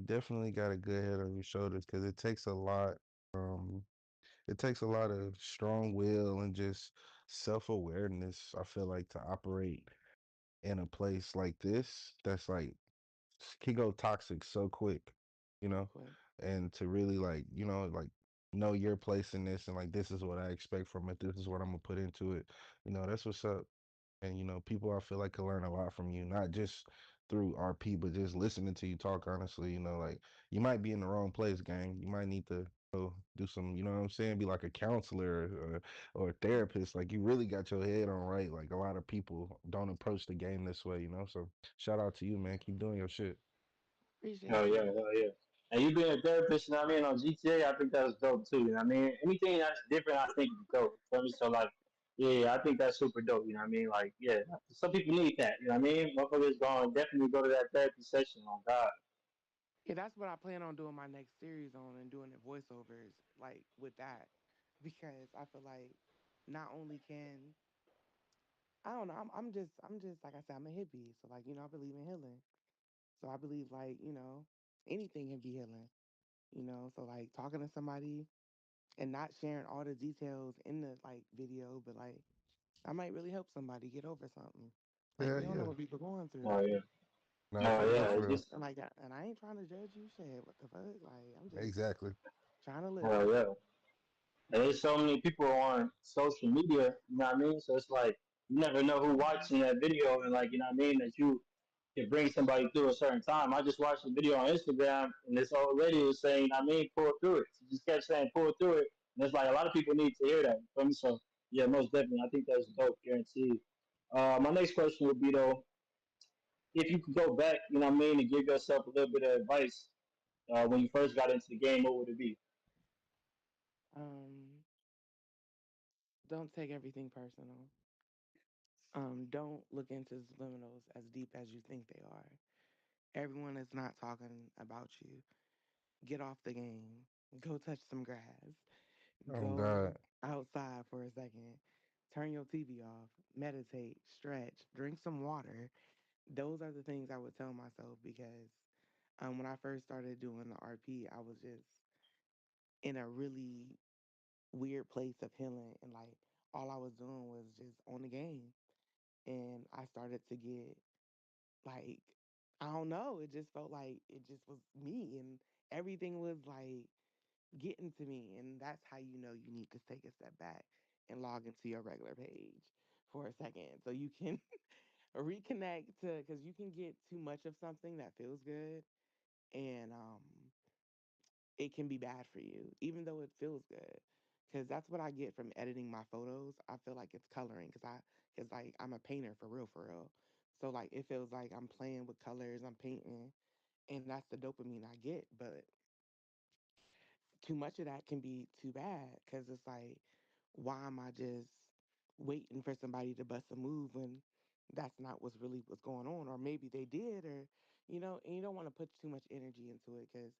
definitely got a good head on your shoulders because it takes a lot. Um, it takes a lot of strong will and just self-awareness, I feel like, to operate in a place like this that's like can go toxic so quick, you know, Quick. and to really like, like know your place in this and like this is what I expect from it. This is what I'm gonna put into it. That's what's up. And people I feel like can learn a lot from you, not just through RP, but just listening to you talk honestly, like you might be in the wrong place, gang. You might need to do some, you know what I'm saying, be like a counselor or a therapist. Like you really got your head on right. Like a lot of people don't approach the game this way. So shout out to you, man. Keep doing your shit. Appreciate Hell you. yeah, hell yeah. And you being a therapist, you know what I mean, on GTA, I think that's dope too. You know what I mean? Anything that's different, I think is dope. You feel me? So like, yeah, I think that's super dope. You know what I mean? Like, yeah, some people need that. You know what I mean? Motherfuckers going definitely go to that therapy session. On God. Yeah, that's what I plan on doing my next series on and doing the voiceovers like with that. Because I feel like not only can I don't know, I'm just like I said, I'm a hippie. So like, I believe in healing. So I believe like, anything can be healing. So like talking to somebody and not sharing all the details in the like video, but like I might really help somebody get over something. Like Yeah, we don't know yeah. what people going Oh through. yeah. No, Oh for real, yeah. for It's real. just. And like and I ain't trying to judge you shit. What the fuck? Like I'm just Exactly. trying to Oh listen. yeah. And there's so many people on social media. You know what I mean? So it's like you never know who watching that video, and like you know what I mean that you can bring somebody through a certain time. I just watched a video on Instagram, and this old lady was saying, I mean, pull through it. She just kept saying, pull through it. And it's like a lot of people need to hear that. You feel me? So, yeah, most definitely. I think that's dope, guaranteed. My next question would be, though, if you could go back, you know what I mean, and give yourself a little bit of advice when you first got into the game, what would it be? Um, don't take everything personal. Don't look into subliminals as deep as you think they are. Everyone is not talking about you. Get off the game. Go touch some grass. Oh Go God. outside for a second. Turn your TV off. Meditate. Stretch. Drink some water. Those are the things I would tell myself because when I first started doing the RP, I was just in a really weird place of healing. And like all I was doing was just on the game. And I started to get like, I don't know, it just felt like it just was me. And everything was like getting to me. And that's how you know you need to take a step back and log into your regular page for a second so you can reconnect to, because you can get too much of something that feels good and it can be bad for you, even though it feels good. Because that's what I get from editing my photos. I feel like it's coloring because like I'm a painter for real, for real. So like it feels like I'm playing with colors, I'm painting, and that's the dopamine I get. But too much of that can be too bad because it's like, why am I just waiting for somebody to bust a move when that's not what's going on? Or maybe they did, or and you don't want to put too much energy into it because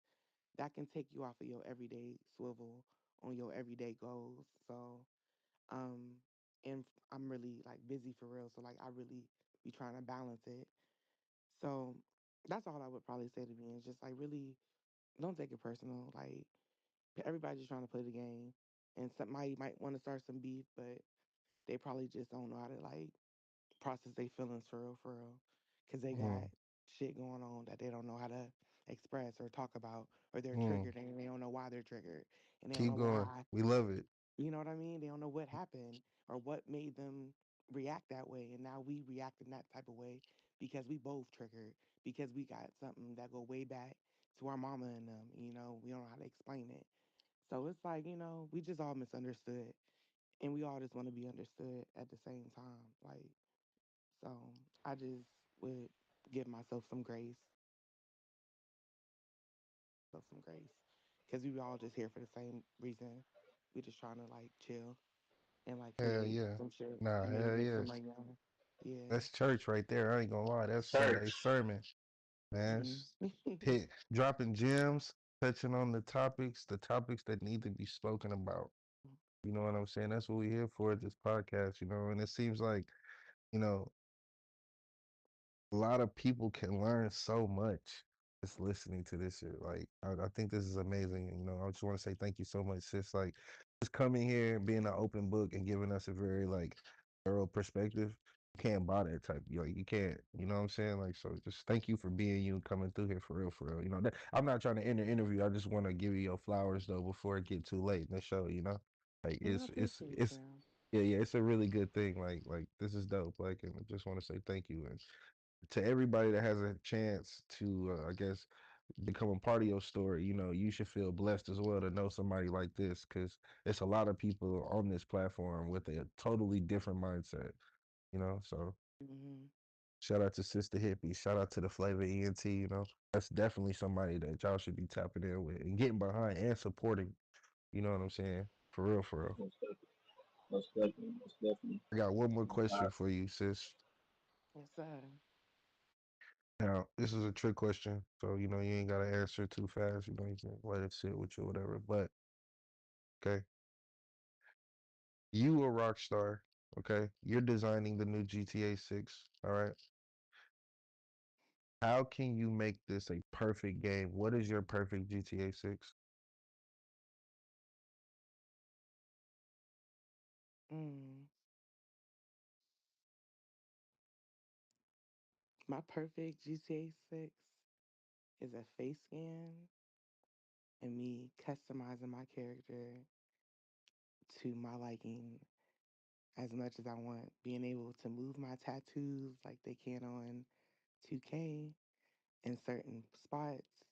that can take you off of your everyday swivel on your everyday goals. So, um, I'm really like busy for real. So like I really be trying to balance it. So that's all I would probably say to me is just like really don't take it personal. Like everybody's just trying to play the game, and somebody might want to start some beef, but they probably just don't know how to like process their feelings for real, because they got Mm, shit going on that they don't know how to express or talk about, or they're mm. triggered and they don't know why they're triggered, and they don't Keep know going. why, We love it. you know what I mean? They don't know what happened or what made them react that way, and now we react in that type of way because we both triggered because we got something that go way back to our mama and them. We don't know how to explain it. So it's like, we just all misunderstood, and we all just want to be understood at the same time. Like, so I just would give myself some grace, because we all just here for the same reason. We just trying to like chill and like Hell create yeah. some shit Nah, and maybe hell make yeah. some money on it. Yeah. That's church right there. I ain't gonna lie. That's Sunday Church. sermon, man. Mhm. Hit dropping gems, touching on the topics that need to be spoken about. You know what I'm saying? That's what we're here for at this podcast, and it seems like, you know, a lot of people can learn so much just listening to this shit. Like, I think this is amazing. I just want to say thank you so much, sis. Like, just coming here and being an open book and giving us a very like thorough perspective. You can't buy that type. You can't. You know what I'm saying? Like, so just thank you for being you, coming through here for real, for real. I'm not trying to end the interview. I just want to give you your flowers though before it get too late in the show. Like No, I appreciate it's you. yeah, it's a really good thing. Like this is dope. Like, and I just want to say thank you. And to everybody that has a chance to, I guess, become a part of your story, you should feel blessed as well to know somebody like this, because it's a lot of people on this platform with a totally different mindset, So Hmm. shout out to Sister Hippie, shout out to the Flavor ENT, that's definitely somebody that y'all should be tapping in with and getting behind and supporting, you know what I'm saying? For real, for real. Most definitely. Most definitely. Most definitely. I got one more Uh, question for you, sis. Yes, sir. Now, this is a trick question, so you ain't gotta answer too fast. You can let it sit with you, whatever. But okay, you a rock star. Okay, you're designing the new GTA 6. All right, how can you make this a perfect game? What is your perfect GTA 6? Mm. My perfect GTA 6 is a face scan and me customizing my character to my liking as much as I want. Being able to move my tattoos like they can on 2K in certain spots.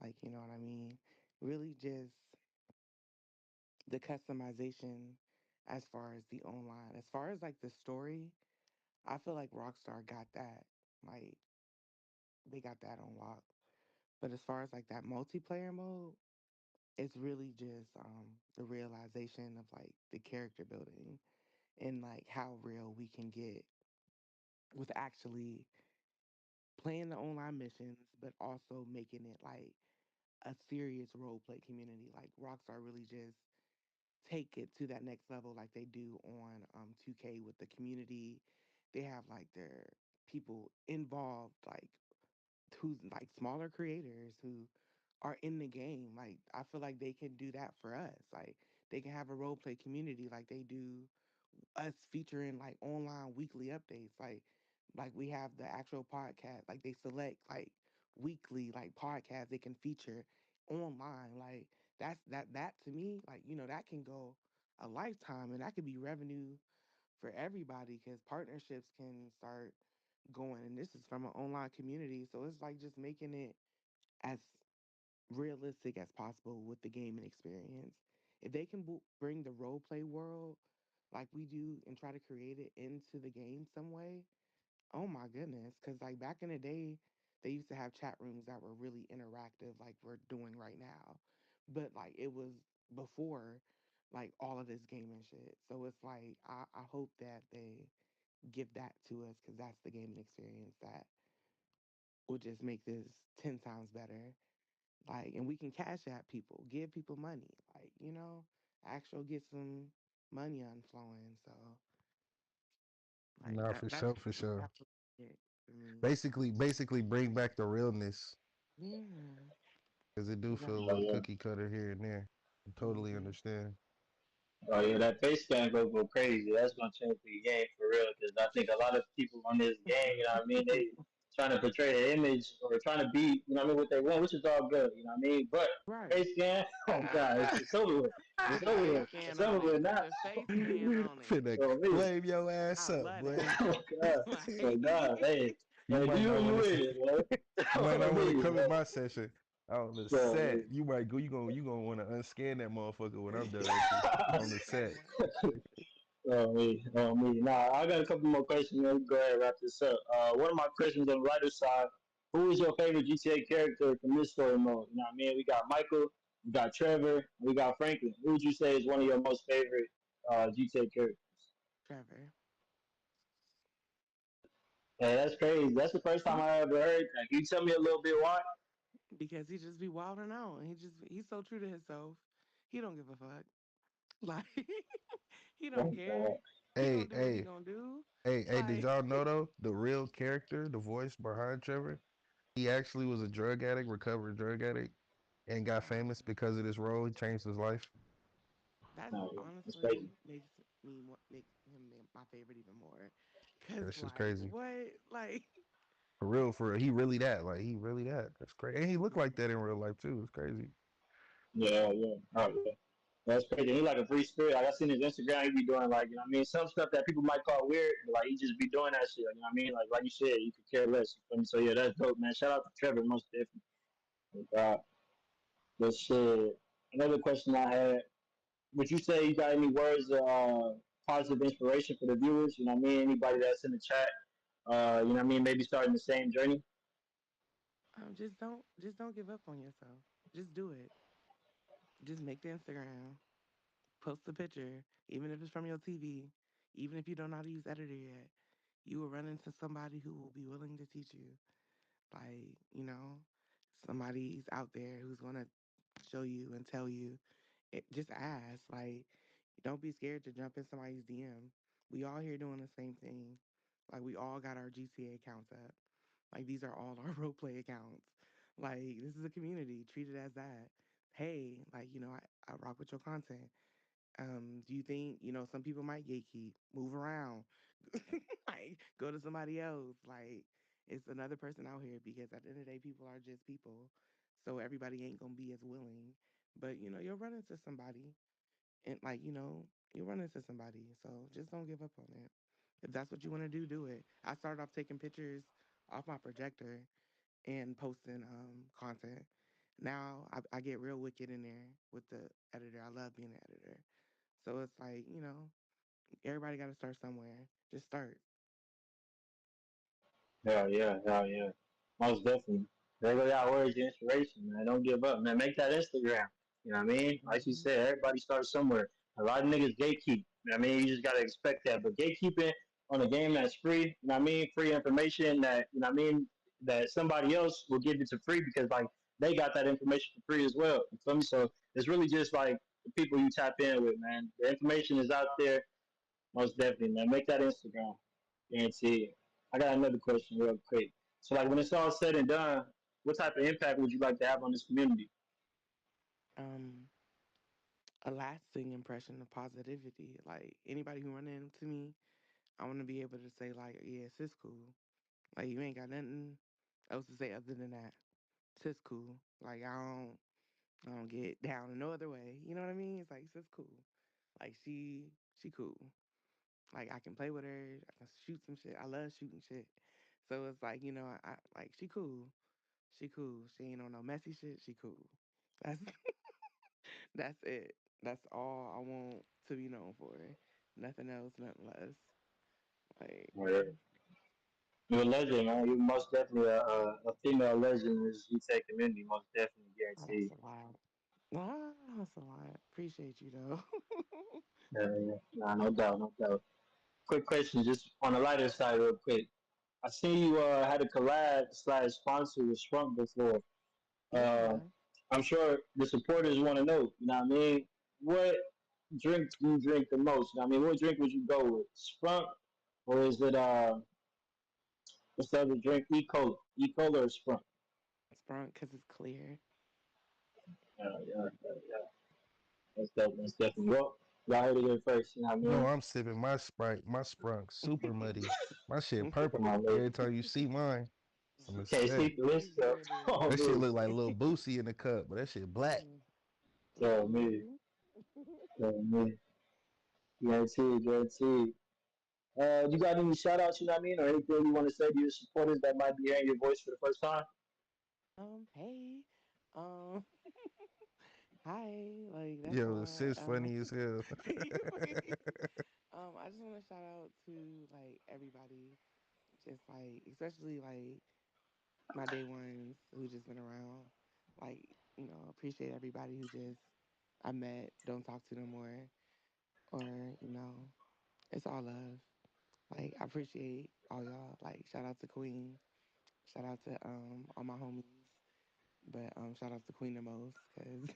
Like, you know what I mean? Really just the customization as far as the online. As far as like the story, I feel like Rockstar got that. Like, they got that on lock. But as far as like that multiplayer mode, it's really just the realization of like the character building and like how real we can get with actually playing the online missions, but also making it like a serious role play community. Like Rockstar really just take it to that next level, like they do on 2K with the community. They have like their people involved, like who's like smaller creators who are in the game. Like I feel like they can do that for us. Like they can have a role play community like they do us featuring like online weekly updates. Like we have the actual podcast. Like they select like weekly like podcasts they can feature online. Like that to me, like, that can go a lifetime and that could be revenue for everybody because partnerships can start going, and this is from an online community, so it's like just making it as realistic as possible with the gaming experience. If they can bring the role play world like we do and try to create it into the game some way, oh my goodness. Because like back in the day, they used to have chat rooms that were really interactive, like we're doing right now. But like it was before like all of this gaming shit. So it's like I hope that they give that to us because that's the gaming experience that will just make this 10 times better. Like, and we can cash at people, give people money, like, actual get some money on flowing. So, like, Nah, that for that's sure, for sure. that's it for me. Basically, bring back the realness, Yeah, because it do feel a exactly. oh little yeah. cookie cutter here and there. I totally Hmm. understand. Oh yeah, that face scan go crazy. That's gonna change the game for real. Because I think a lot of people on this game, you know what I mean, they trying to portray an image or trying to be, you know what I mean, what they want, which is all good, you know what I mean. But Right. face scan, oh god, it's over with. Put It's the over face with. scan It's on over it. with Put now. the face scan on it. Finna So me, flame your ass I up, love boy. that. oh god, Like, oh god, hey, You hey, do might you not you want to. with it, man? You might not On want to me, come in man. my session. On the So, set. You might go. You gonna want to unscan that motherfucker when I'm done with you on the set. oh me. Nah, I got a couple more questions. Let me go ahead and wrap this up. One of my questions on the writer side: who is your favorite GTA character from this story mode? You know what I mean? We got Michael, we got Trevor, we got Franklin. Who would you say is one of your most favorite GTA characters? Trevor. Hey, that's crazy. That's the first time I ever heard that. Can you tell me a little bit why? Because he just be wilding out. He's so true to himself. He don't give a fuck. Like he don't care. He Hey, gonna do what he hey, gonna do. hey! Did Like y'all know though the real character, the voice behind Trevor? He actually was a drug addict, recovered drug addict, and got wow. famous because of this role. He changed his life. That's No, that's honestly crazy. makes him my favorite even more. Cause That's just like crazy. what? Like For real. He really that. Like he really that. That's crazy. And he looked like that in real life too. It's crazy. Yeah, yeah. Oh, yeah. That's crazy. He like a free spirit. Like I seen his Instagram, he be doing like, you know what I mean, some stuff that people might call weird, but like he just be doing that shit. You know what I mean? Like you said, you could care less. You feel me? So yeah, that's dope, man. Shout out to Trevor, most definitely. But shit. Another question I had: would you say you got any words of positive inspiration for the viewers? You know what I mean? Anybody that's in the chat, you know what I mean? Maybe starting the same journey. just don't give up on yourself. Just do it. Just make the Instagram. Post the picture, even if it's from your TV, even if you don't know how to use editor yet. You will run into somebody who will be willing to teach you. Like, somebody's out there who's gonna show you and tell you. Just ask. Like, don't be scared to jump in somebody's DM. We all here doing the same thing. Like, we all got our GTA accounts up. Like, these are all our role play accounts. Like, this is a community. Treat it as that. Hey, like, I rock with your content. Do you think, some people might gatekeep, move around, like go to somebody else? Like it's another person out here because at the end of the day, people are just people. So everybody ain't gonna be as willing. But you'll run into somebody and like, you'll run into somebody. So just don't give up on it. If that's what you want to do, do it. I started off taking pictures off my projector and posting content. Now I get real wicked in there with the editor. I love being an editor. So it's like, everybody got to start somewhere. Just start. Hell yeah, hell yeah. Most definitely. There go y'all words of inspiration, man. Don't give up, man. Make that Instagram. You know what I mean? Like you Hmm. said, everybody starts somewhere. A lot of niggas gatekeep. You know what I mean? You just gotta expect that. But gatekeeping on a game that's free, you know what I mean? Free information that, you know what I mean, that somebody else will give it to free because like they got that information for free as well. You feel me? So it's really just like the people you tap in with, man. The information is out there. Most definitely, man. Make that Instagram. Guarantee. I got another question real quick. So, like, when it's all said and done, what type of impact would you like to have on this community? Um, a lasting impression of positivity. Like anybody who run into me, I want to be able to say like, yeah, sis cool. Like you ain't got nothing else to say other than that. Sis cool. Like I don't get down in no other way. You know what I mean? It's like sis cool. Like she cool. Like I can play with her. I can shoot some shit. I love shooting shit. So it's like I like she cool. She cool. She ain't on no messy shit. She cool. That's that's it. That's all I want to be known for. Nothing else, nothing less. Like, Or you're a legend, man. You're most definitely a female legend in this GTA community. Most definitely, oh, that's guarantee. a lot. Ah, that's a lot. Appreciate you though. Yeah. Nah, no doubt, no doubt. Quick question, just on the lighter side, real quick. I seen you had a collab slash sponsor with Sprunk before. Uh, Yeah. I'm sure the supporters want to know. You know what I mean? What drink do you drink the most? You know what I mean, what drink would you go with? Sprunk or is it what's the other drink? E Cola or Sprunk? Sprung because it's clear. Yeah. That's definitely well. Y'all heard it here first. You know what I You know mean? I'm sipping my Sprite, my Sprunk, super muddy. My shit Come purple. on, lady. Every time you see mine, I'm gonna Can't say sleep the You list up. good Oh, that shit me. look like little Boosie in the cup, but that shit black. Tell me. Mhm. Tell me. Guaranteed. You got any shout outs, you know what I mean? Or anything you want to say to your supporters that might be hearing your voice for the first time? Hey. Um, hi, like that's Yo, my sis funny as hell. I just want to shout out to like everybody, just like especially like my day ones who just been around. Like, appreciate everybody who just I met, don't talk to no more, or it's all love. Like I appreciate all y'all. Like shout out to Queen, shout out to all my homies, but shout out to Queen the most because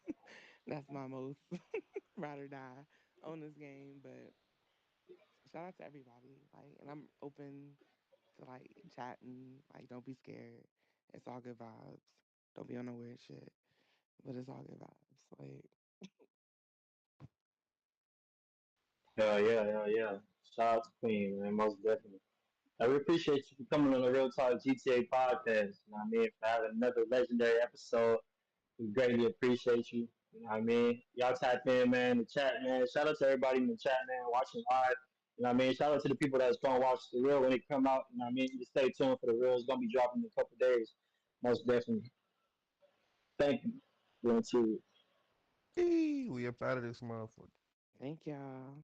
that's my most ride or die on this game. But shout out to everybody. Like, and I'm open to like chatting. Like, don't be scared. It's all good vibes. Don't be on no weird shit. But it's all good vibes. Like, Yeah. Shout out to Queen, man, most definitely. I really appreciate you for coming on the Real Talk GTA podcast. You know what I mean? For having another legendary episode. We greatly appreciate you. You know what I mean? Y'all tap in, man, the chat, man. Shout out to everybody in the chat, man, watching live. You know what I mean? Shout out to the people that's going to watch the real when it come out. You know what I mean? Just stay tuned for the real. It's going to be dropping in a couple days. Most definitely. Thank you. Going to Hey, we up out of this motherfucker. thank y'all.